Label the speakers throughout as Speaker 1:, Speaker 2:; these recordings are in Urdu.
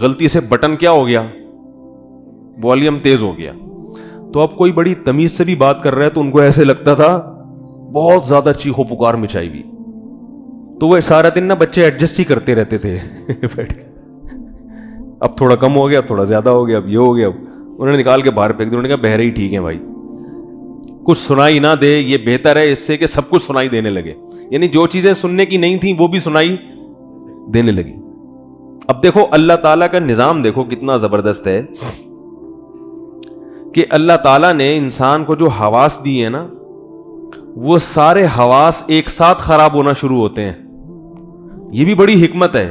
Speaker 1: غلطی سے بٹن کیا ہو گیا, والیوم تیز ہو گیا. تو اب کوئی بڑی تمیز سے بھی بات کر رہا ہے تو ان کو ایسے لگتا تھا بہت زیادہ چیخو پکار مچائی ہوئی. تو وہ سارا دن نا بچے ایڈجسٹ ہی کرتے رہتے تھے بیٹھ کے, اب تھوڑا کم ہو گیا, اب تھوڑا زیادہ ہو گیا, اب یہ ہو گیا. انہوں نے نکال کے باہر پھینک دیا. انہوں نے کہا بہرے ہی ٹھیک ہیں بھائی, کچھ سنائی نہ دے یہ بہتر ہے اس سے کہ سب کچھ سنائی دینے لگے. یعنی جو چیزیں سننے کی نہیں تھیں وہ بھی سنائی دینے لگی. اب دیکھو اللہ تعالیٰ کا نظام دیکھو کتنا زبردست ہے کہ اللہ تعالیٰ نے انسان کو جو حواس دی ہیں نا, وہ سارے حواس ایک ساتھ خراب ہونا شروع ہوتے ہیں. یہ بھی بڑی حکمت ہے.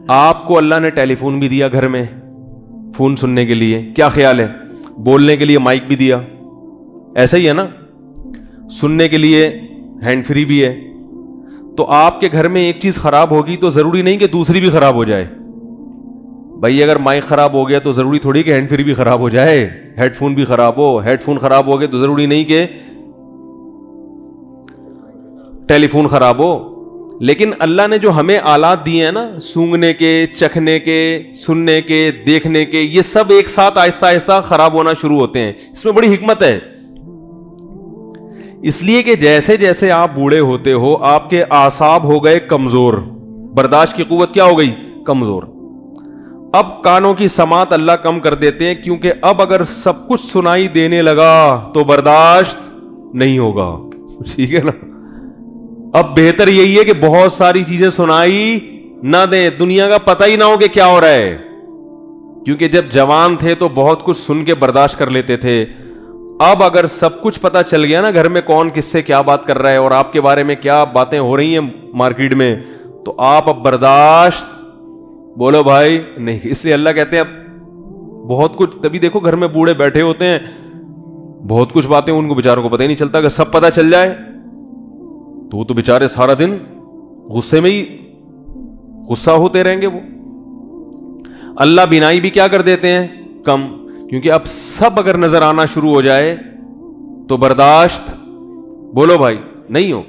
Speaker 1: آپ کو اللہ نے ٹیلی فون بھی دیا گھر میں فون سننے کے لیے, کیا خیال ہے, بولنے کے لیے مائک بھی دیا, ایسا ہی ہے نا, سننے کے لیے ہینڈ فری بھی ہے. تو آپ کے گھر میں ایک چیز خراب ہوگی تو ضروری نہیں کہ دوسری بھی خراب ہو جائے. بھائی اگر مائک خراب ہو گیا تو ضروری تھوڑی کہ ہینڈ فری بھی خراب ہو جائے, ہیڈ فون بھی خراب ہو. ہیڈ فون خراب ہو گئے تو ضروری نہیں کہ ٹیلی فون خراب ہو. لیکن اللہ نے جو ہمیں آلات دیے ہیں نا, سونگنے کے, چکھنے کے, سننے کے, دیکھنے کے, یہ سب ایک ساتھ آہستہ آہستہ خراب ہونا شروع ہوتے ہیں. اس میں بڑی حکمت ہے. اس لیے کہ جیسے جیسے آپ بوڑھے ہوتے ہو آپ کے اعصاب ہو گئے کمزور, برداشت کی قوت کیا ہو گئی کمزور. اب کانوں کی سماعت اللہ کم کر دیتے ہیں, کیونکہ اب اگر سب کچھ سنائی دینے لگا تو برداشت نہیں ہوگا. ٹھیک ہے نا. اب بہتر یہی ہے کہ بہت ساری چیزیں سنائی نہ دیں, دنیا کا پتہ ہی نہ ہو کہ کیا ہو رہا ہے. کیونکہ جب جوان تھے تو بہت کچھ سن کے برداشت کر لیتے تھے. اب اگر سب کچھ پتا چل گیا نا گھر میں کون کس سے کیا بات کر رہا ہے اور آپ کے بارے میں کیا باتیں ہو رہی ہیں مارکیٹ میں, تو آپ اب برداشت بولو بھائی نہیں. اس لیے اللہ کہتے ہیں اب بہت کچھ, تبھی دیکھو گھر میں بوڑھے بیٹھے ہوتے ہیں, بہت کچھ باتیں ان کو بیچاروں کو پتہ ہی نہیں چلتا. اگر سب پتہ چل جائے تو وہ تو بیچارے سارا دن غصے میں ہی غصہ ہوتے رہیں گے. وہ اللہ بینائی بھی کیا کر دیتے ہیں کم, کیونکہ اب سب اگر نظر آنا شروع ہو جائے تو برداشت بولو بھائی نہیں ہو.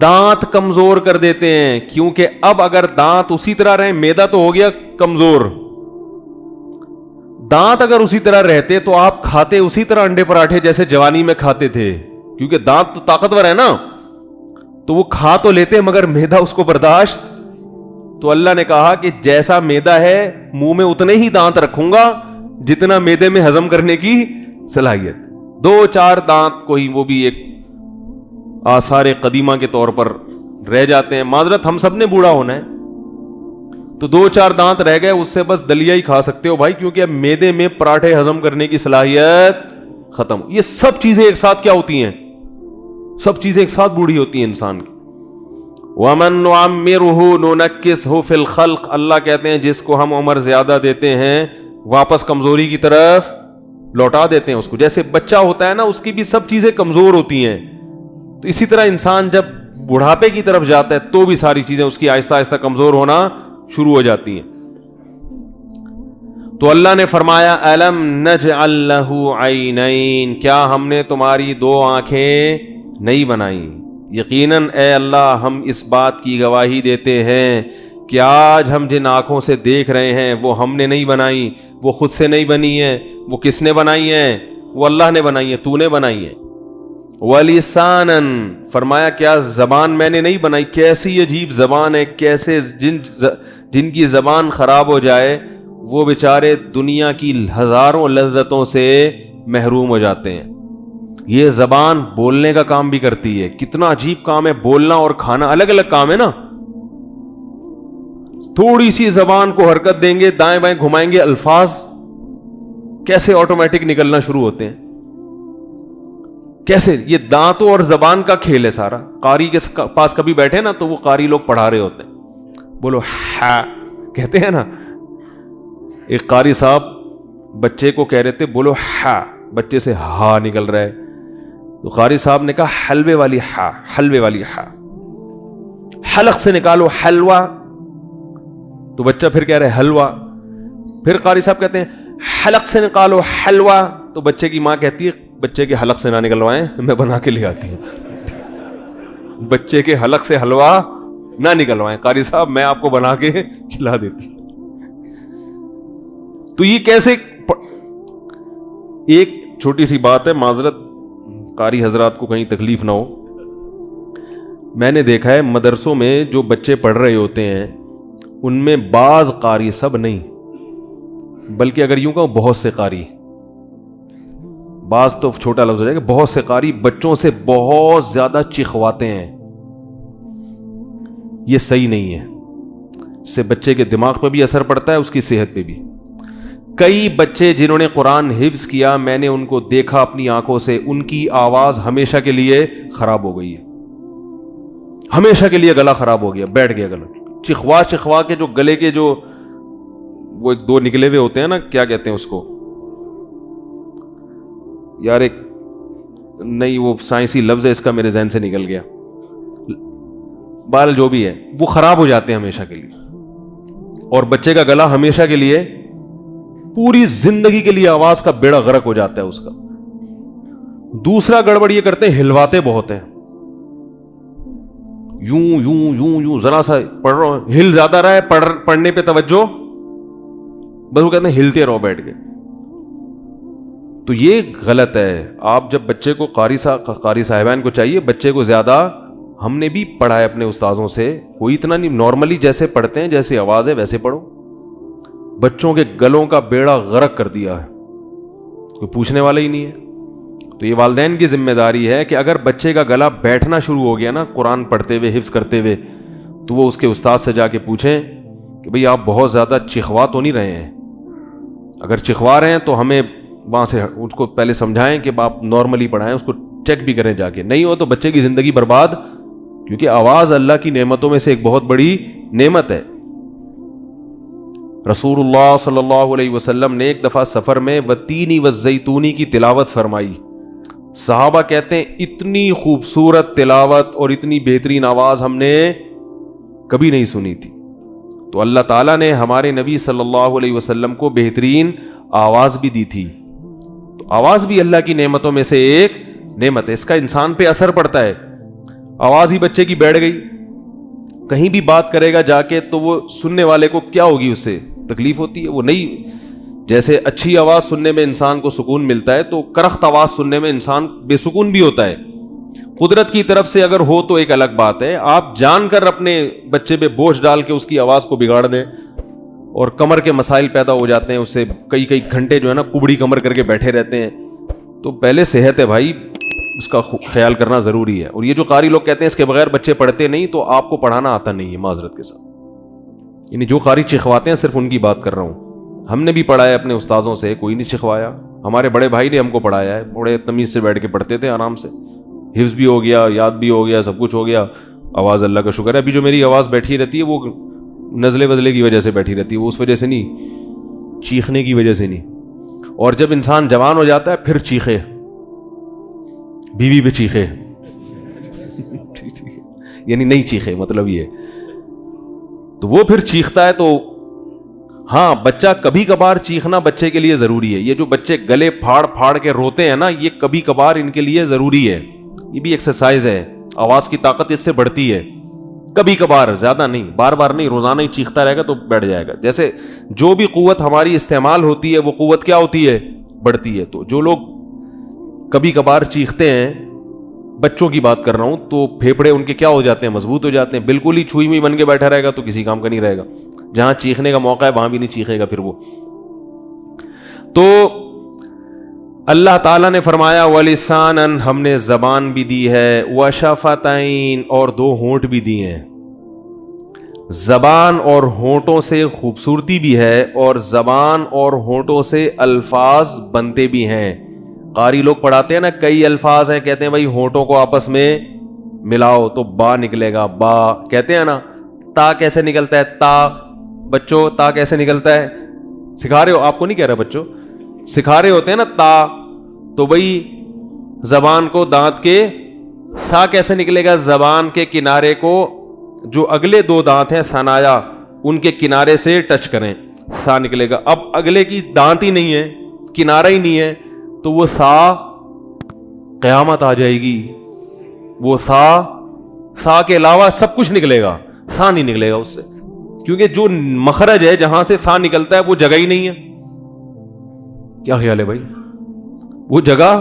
Speaker 1: دانت کمزور کر دیتے ہیں, کیونکہ اب اگر دانت اسی طرح رہیں, میدا تو ہو گیا کمزور, دانت اگر اسی طرح رہتے تو آپ کھاتے اسی طرح انڈے پراٹھے جیسے جوانی میں کھاتے تھے, کیونکہ دانت تو طاقتور ہے نا, تو وہ کھا تو لیتے مگر میدا اس کو برداشت. تو اللہ نے کہا کہ جیسا میدا ہے منہ میں اتنے ہی دانت رکھوں گا جتنا میدے میں ہضم کرنے کی صلاحیت. 2-4 دانت کوئی وہ بھی ایک آثار قدیمہ کے طور پر رہ جاتے ہیں. معذرت ہم سب نے بوڑھا ہونا ہے, تو 2-4 دانت رہ گئے, اس سے بس دلیا ہی کھا سکتے ہو بھائی, کیونکہ اب میدے میں پراٹھے ہضم کرنے کی صلاحیت ختم. یہ سب چیزیں ایک ساتھ کیا ہوتی ہیں, سب چیزیں ایک ساتھ بوڑھی ہوتی ہیں انسان کی. وَمَن نُعَمِّرْهُ نُنَكِّسْهُ فِي الْخَلْقِ, اللہ کہتے ہیں جس کو ہم عمر زیادہ دیتے ہیں واپس کمزوری کی طرف لوٹا دیتے ہیں اس کو. جیسے بچہ ہوتا ہے نا, اس کی بھی سب چیزیں کمزور ہوتی ہیں, تو اسی طرح انسان جب بڑھاپے کی طرف جاتا ہے تو بھی ساری چیزیں اس کی آہستہ آہستہ کمزور ہونا شروع ہو جاتی ہیں. تو اللہ نے فرمایا أَلَمْ نَجْعَلْ لَهُ عَيْنَيْنِ, کیا ہم نے تمہاری 2 آنکھیں نہیں بنائی. یقیناً اے اللہ ہم اس بات کی گواہی دیتے ہیں کہ آج ہم جن آنکھوں سے دیکھ رہے ہیں وہ ہم نے نہیں بنائی, وہ خود سے نہیں بنی ہیں. وہ کس نے بنائی ہیں, وہ اللہ نے بنائی ہیں, تو نے بنائی ہیں. وَلِسَانًا, فرمایا کیا زبان میں نے نہیں بنائی. کیسی عجیب زبان ہے, کیسے جن کی زبان خراب ہو جائے وہ بیچارے دنیا کی ہزاروں لذتوں سے محروم ہو جاتے ہیں. یہ زبان بولنے کا کام بھی کرتی ہے. کتنا عجیب کام ہے, بولنا اور کھانا الگ الگ کام ہے نا. تھوڑی سی زبان کو حرکت دیں گے, دائیں بائیں گھمائیں گے, الفاظ کیسے آٹومیٹک نکلنا شروع ہوتے ہیں. کیسے, یہ دانتوں اور زبان کا کھیل ہے سارا. قاری کے پاس کبھی بیٹھے نا تو وہ قاری لوگ پڑھا رہے ہوتے ہیں, بولو ہا کہتے ہیں نا. ایک قاری صاحب بچے کو کہہ رہے تھے بولو ہا, بچے سے ہا نکل رہا ہے, تو قاری صاحب نے کہا حلوے والی ہا, حلوے والی ہا. حلق سے نکالو حلوہ, تو بچہ پھر کہہ رہے حلوہ. پھر قاری صاحب کہتے ہیں حلق سے نکالو حلوہ, تو بچے کی ماں کہتی ہے بچے کے حلق سے نہ نکلوائیں, میں بنا کے لے آتی ہوں. بچے کے حلق سے حلوہ نہ نکلوائیں قاری صاحب, میں آپ کو بنا کے کھلا دیتی ہوں. تو یہ کیسے؟ ایک چھوٹی سی بات ہے، معذرت قاری حضرات کو کہیں تکلیف نہ ہو، میں نے دیکھا ہے مدرسوں میں جو بچے پڑھ رہے ہوتے ہیں ان میں بعض قاری، سب نہیں بلکہ اگر یوں کہوں بہت سے قاری، بعض تو چھوٹا لفظ ہو جائے گا، بہت سے قاری بچوں سے بہت زیادہ چکھواتے ہیں. یہ صحیح نہیں ہے، اس سے بچے کے دماغ پہ بھی اثر پڑتا ہے، اس کی صحت پہ بھی. کئی بچے جنہوں نے قرآن حفظ کیا، میں نے ان کو دیکھا اپنی آنکھوں سے، ان کی آواز ہمیشہ کے لیے خراب ہو گئی ہے، ہمیشہ کے لیے گلا خراب ہو گیا، بیٹھ گیا گلا. چکھوا چکھوا کے جو گلے کے جو وہ ایک دو نکلے ہوئے ہوتے ہیں نا، کیا کہتے ہیں اس کو یار، ایک نہیں وہ سائنسی لفظ ہے اس کا، میرے ذہن سے نکل گیا، بال جو بھی ہے وہ خراب ہو جاتے ہیں ہمیشہ کے لیے. اور بچے کا گلا ہمیشہ کے لیے، پوری زندگی کے لیے آواز کا بیڑا غرق ہو جاتا ہے اس کا. دوسرا گڑبڑ یہ کرتے ہیں، ہلواتے بہت ہیں، یوں یوں یوں یوں، ذرا سا پڑھ رہا ہوں ہل زیادہ رہا ہے، پڑھنے پہ توجہ، بس وہ کہتے ہیں ہلتے رہو بیٹھ کے. تو یہ غلط ہے. آپ جب بچے کو قاری صاحبان کو چاہیے بچے کو زیادہ، ہم نے بھی پڑھا ہے اپنے استاذوں سے، کوئی اتنا نہیں، نارملی جیسے پڑھتے ہیں جیسے آواز ہے ویسے پڑھو. بچوں کے گلوں کا بیڑا غرق کر دیا ہے، کوئی پوچھنے والا ہی نہیں ہے. تو یہ والدین کی ذمہ داری ہے کہ اگر بچے کا گلا بیٹھنا شروع ہو گیا نا قرآن پڑھتے ہوئے، حفظ کرتے ہوئے، تو وہ اس کے استاد سے جا کے پوچھیں کہ بھئی آپ بہت زیادہ چکھوا تو نہیں رہے ہیں؟ اگر چکھوا رہے ہیں تو ہمیں وہاں سے اس کو پہلے سمجھائیں کہ آپ نارملی پڑھائیں، اس کو چیک بھی کریں جا کے. نہیں ہو تو بچے کی زندگی برباد، کیونکہ آواز اللہ کی نعمتوں میں سے ایک بہت بڑی نعمت ہے. رسول اللہ صلی اللہ علیہ وسلم نے ایک دفعہ سفر میں والتین والزیتون کی تلاوت فرمائی. صحابہ کہتے ہیں اتنی خوبصورت تلاوت اور اتنی بہترین آواز ہم نے کبھی نہیں سنی تھی. تو اللہ تعالیٰ نے ہمارے نبی صلی اللہ علیہ وسلم کو بہترین آواز بھی دی تھی. تو آواز بھی اللہ کی نعمتوں میں سے ایک نعمت ہے. اس کا انسان پہ اثر پڑتا ہے. آواز ہی بچے کی بیٹھ گئی، کہیں بھی بات کرے گا جا کے تو وہ سننے والے کو کیا ہوگی، اس سے تکلیف ہوتی ہے. وہ نہیں، جیسے اچھی آواز سننے میں انسان کو سکون ملتا ہے تو کرخت آواز سننے میں انسان بے سکون بھی ہوتا ہے. قدرت کی طرف سے اگر ہو تو ایک الگ بات ہے، آپ جان کر اپنے بچے پہ بوجھ ڈال کے اس کی آواز کو بگاڑ دیں اور کمر کے مسائل پیدا ہو جاتے ہیں، اس سے کئی گھنٹے جو ہے نا کبڑی کمر کر کے بیٹھے رہتے ہیں. تو پہلے صحت ہے بھائی، اس کا خیال کرنا ضروری ہے. اور یہ جو قاری لوگ کہتے ہیں اس کے بغیر بچے پڑھتے نہیں، تو آپ کو پڑھانا آتا نہیں ہے معذرت کے ساتھ. یعنی جو قاری چکھواتے ہیں صرف ان کی بات کر رہا ہوں. ہم نے بھی پڑھا ہے اپنے استاذوں سے، کوئی نہیں چکھوایا. ہمارے بڑے بھائی نے ہم کو پڑھایا ہے، بڑے تمیز سے بیٹھ کے پڑھتے تھے آرام سے، حفظ بھی ہو گیا، یاد بھی ہو گیا، سب کچھ ہو گیا. آواز اللہ کا شکر ہے. ابھی جو میری آواز بیٹھی رہتی ہے وہ نزلے وزلے کی وجہ سے بیٹھی رہتی ہے، وہ اس وجہ سے نہیں، چیخنے کی وجہ سے نہیں. اور جب انسان جوان ہو جاتا ہے پھر چیخے، بیوی پہ چیخے یعنی نہیں چیخے، مطلب یہ تو وہ پھر چیختا ہے. تو ہاں بچہ کبھی کبھار چیخنا بچے کے لیے ضروری ہے. یہ جو بچے گلے پھاڑ پھاڑ کے روتے ہیں نا، یہ کبھی کبھار ان کے لیے ضروری ہے. یہ بھی ایکسرسائز ہے، آواز کی طاقت اس سے بڑھتی ہے. کبھی کبھار، زیادہ نہیں، بار بار نہیں. روزانہ ہی چیختا رہے گا تو بیٹھ جائے گا. جیسے جو بھی قوت ہماری استعمال ہوتی ہے وہ قوت کیا ہوتی ہے؟ بڑھتی ہے. تو جو لوگ کبھی کبھار چیختے ہیں، بچوں کی بات کر رہا ہوں، تو پھیپڑے ان کے کیا ہو جاتے ہیں؟ مضبوط ہو جاتے ہیں. بالکل ہی چھوئی میں بن کے بیٹھا رہے گا تو کسی کام کا نہیں رہے گا. جہاں چیخنے کا موقع ہے وہاں بھی نہیں چیخے گا پھر وہ. تو اللہ تعالیٰ نے فرمایا وَلِسَانًا، ہم نے زبان بھی دی ہے، وَشَفَتَيْن، اور دو ہونٹ بھی دی ہیں. زبان اور ہونٹوں سے خوبصورتی بھی ہے اور زبان اور ہونٹوں سے الفاظ بنتے بھی ہیں. قاری لوگ پڑھاتے ہیں نا، کئی الفاظ ہیں، کہتے ہیں بھائی ہونٹوں کو آپس میں ملاؤ تو با نکلے گا. با کہتے ہیں نا. تا کیسے نکلتا ہے؟ تا بچوں، تا کیسے نکلتا ہے؟ سکھا رہے ہو؟ آپ کو نہیں کہہ رہا، بچوں سکھا رہے ہوتے ہیں نا تا. تو بھائی زبان کو دانت کے، سا کیسے نکلے گا؟ زبان کے کنارے کو، جو اگلے دو دانت ہیں ثنایا، ان کے کنارے سے ٹچ کریں، سا نکلے گا. اب اگلے کی دانت ہی نہیں ہے، کنارہ ہی نہیں ہے، تو وہ سا قیامت آ جائے گی. وہ سا کے علاوہ سب کچھ نکلے گا، سا نہیں نکلے گا اس سے. کیونکہ جو مخرج ہے جہاں سے سا نکلتا ہے وہ جگہ ہی نہیں ہے. کیا خیال ہے بھائی؟ وہ جگہ،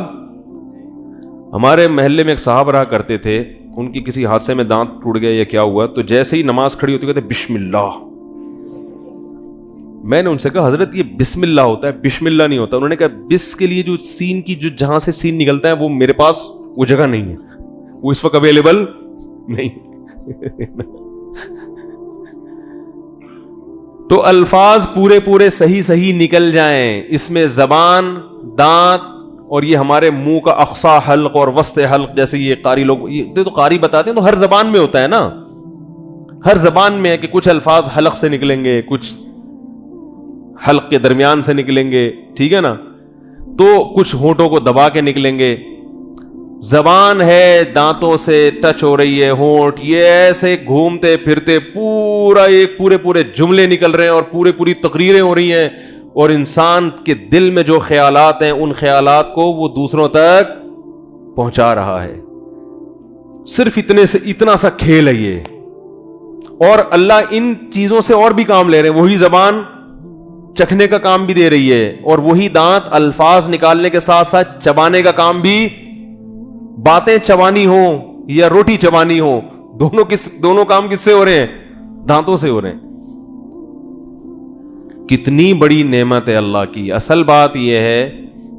Speaker 1: ہمارے محلے میں ایک صاحب رہا کرتے تھے، ان کی کسی حادثے میں دانت ٹوٹ گیا یا کیا ہوا، تو جیسے ہی نماز کھڑی ہوتی کہتے بسم اللہ. میں نے ان سے کہا حضرت یہ بسم اللہ ہوتا ہے، بسم اللہ نہیں ہوتا. انہوں نے کہا بس کے لیے جو سین کی جو جہاں سے سین نکلتا ہے وہ میرے پاس وہ جگہ نہیں ہے، وہ اس وقت اویلیبل نہیں. تو الفاظ پورے پورے صحیح صحیح نکل جائیں، اس میں زبان، دانت اور یہ ہمارے منہ کا اقصا حلق اور وسط حلق، جیسے یہ قاری لوگ، یہ تو قاری بتاتے ہیں، تو ہر زبان میں ہوتا ہے نا، ہر زبان میں ہے کہ کچھ الفاظ حلق سے نکلیں گے، کچھ حلق کے درمیان سے نکلیں گے، ٹھیک ہے نا، تو کچھ ہونٹوں کو دبا کے نکلیں گے. زبان ہے دانتوں سے ٹچ ہو رہی ہے، ہونٹ یہ ایسے گھومتے پھرتے پورا ایک پورے جملے نکل رہے ہیں اور پوری تقریریں ہو رہی ہیں، اور انسان کے دل میں جو خیالات ہیں ان خیالات کو وہ دوسروں تک پہنچا رہا ہے. صرف اتنا سا کھیل ہے یہ. اور اللہ ان چیزوں سے اور بھی کام لے رہے ہیں. وہی زبان چکھنے کا کام بھی دے رہی ہے، اور وہی دانت الفاظ نکالنے کے ساتھ ساتھ چبانے کا کام بھی. باتیں چبانی ہو یا روٹی چبانی ہو، دونوں کام کس سے ہو رہے ہیں؟ دانتوں سے ہو رہے ہیں. کتنی بڑی نعمت ہے اللہ کی. اصل بات یہ ہے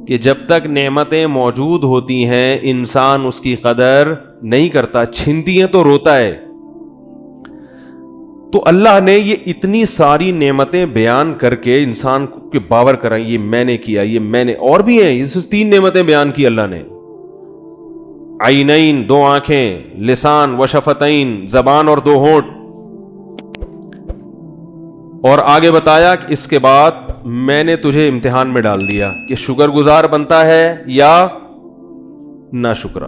Speaker 1: کہ جب تک نعمتیں موجود ہوتی ہیں انسان اس کی قدر نہیں کرتا، چھنتی ہیں تو روتا ہے. تو اللہ نے یہ اتنی ساری نعمتیں بیان کر کے انسان کے باور کرائیں، یہ میں نے کیا، یہ میں نے، اور بھی ہیں، یہ 3 نعمتیں بیان کی اللہ نے. عینین 2 آنکھیں، لسان و شفتین زبان اور 2 ہونٹ، اور آگے بتایا کہ اس کے بعد میں نے تجھے امتحان میں ڈال دیا کہ شکر گزار بنتا ہے یا ناشکرا.